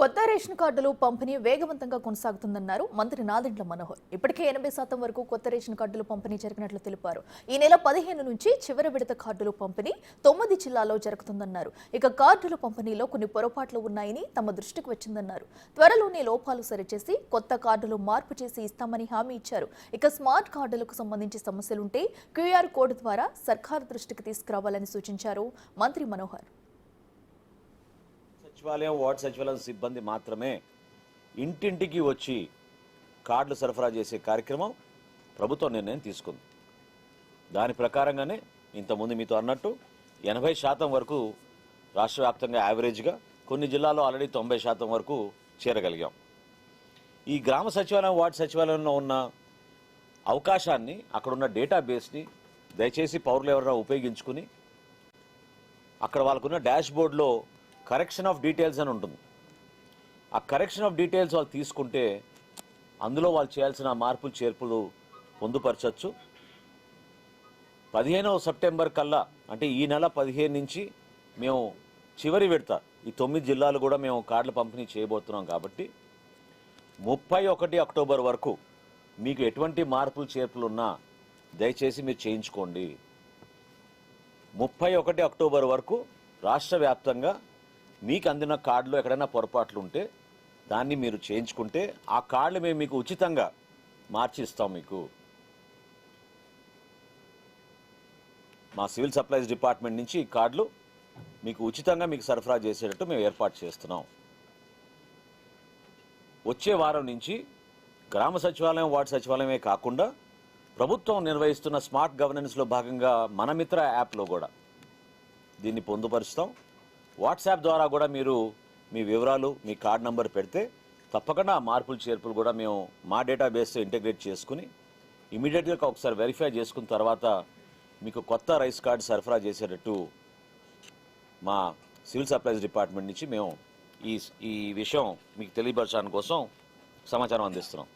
కొత్త రేషన్ కార్డులు పంపిణీ వేగవంతంగా కొనసాగుతుందన్నారు మంత్రి నాదెండ్ల మనోహర్. ఇప్పటికే 80% వరకు కొత్త రేషన్ కార్డులు పంపిణీ జరిగినట్లు తెలిపారు. ఈ నెల 15 నుంచి చివరి విడత కార్డులు పంపిణీ 9 జిల్లాల్లో జరుగుతుందన్నారు. ఇక కార్డుల పంపిణీలో కొన్ని పొరపాట్లు ఉన్నాయని తమ దృష్టికి వచ్చిందన్నారు. త్వరలోనే లోపాలు సరిచేసి కొత్త కార్డులు మార్పు చేసి ఇస్తామని హామీ ఇచ్చారు. ఇక స్మార్ట్ కార్డులకు సంబంధించి సమస్యలుంటే క్యూఆర్ కోడ్ ద్వారా సర్కారు దృష్టికి తీసుకురావాలని సూచించారు మంత్రి మనోహర్. సచివాలయం వార్డు సచివాలయం సిబ్బంది మాత్రమే ఇంటింటికి వచ్చి కార్డులు సరఫరా చేసే కార్యక్రమం ప్రభుత్వం నిర్ణయం తీసుకుంది. దాని ప్రకారంగానే ఇంతకుముందు మీతో అన్నట్టు 80% వరకు రాష్ట్ర వ్యాప్తంగా యావరేజ్గా, కొన్ని జిల్లాల్లో ఆల్రెడీ 90% వరకు చేరగలిగాం. ఈ గ్రామ సచివాలయం వార్డు సచివాలయంలో ఉన్న అవకాశాన్ని, అక్కడున్న డేటాబేస్ని దయచేసి పౌరులు ఎవరైనా ఉపయోగించుకుని అక్కడ వాళ్ళకున్న డాష్ బోర్డ్లో కరెక్షన్ ఆఫ్ డీటెయిల్స్ అని ఉంటుంది. ఆ కరెక్షన్ ఆఫ్ డీటెయిల్స్ వాళ్ళు తీసుకుంటే అందులో వాళ్ళు చేయాల్సిన మార్పులు చేర్పులు పొందుపరచచ్చు. 15వ సెప్టెంబర్ కల్లా, అంటే ఈ నెల 15 నుంచి మేము చివరి విడత ఈ 9 జిల్లాలు కూడా మేము కార్డుల పంపిణీ చేయబోతున్నాం. కాబట్టి 31 అక్టోబర్ వరకు మీకు ఎటువంటి మార్పులు చేర్పులు ఉన్నా దయచేసి మీరు చేయించుకోండి. 31 అక్టోబర్ వరకు రాష్ట్ర వ్యాప్తంగా మీకు అందిన కార్డులో ఎక్కడైనా పొరపాట్లు ఉంటే దాన్ని మీరు చేయించుకుంటే ఆ కార్డులు మేము మీకు ఉచితంగా మార్చి ఇస్తాం. మీకు మా సివిల్ సప్లైస్ డిపార్ట్మెంట్ నుంచి ఈ కార్డులు మీకు ఉచితంగా మీకు సరఫరా చేసేటట్టు మేము ఏర్పాటు చేస్తున్నాం. వచ్చే వారం నుంచి గ్రామ సచివాలయం వార్డు సచివాలయమే కాకుండా ప్రభుత్వం నిర్వహిస్తున్న స్మార్ట్ గవర్నెన్స్లో భాగంగా మన మిత్ర యాప్లో కూడా దీన్ని పొందుపరుస్తాం. వాట్సాప్ ద్వారా కూడా మీరు మీ వివరాలు, మీ కార్డ్ నంబర్ పెడితే తప్పకుండా ఆ మార్పులు చేర్పులు కూడా మేము మా డేటాబేస్తో ఇంటిగ్రేట్ చేసుకుని ఇమీడియట్గా ఒకసారి వెరిఫై చేసుకున్న తర్వాత మీకు కొత్త రైస్ కార్డు సరఫరా చేసేటట్టు మా సివిల్ సప్లైస్ డిపార్ట్మెంట్ నుంచి మేము ఈ విషయం మీకు తెలియపరచడానికి కోసం సమాచారం అందిస్తున్నాం.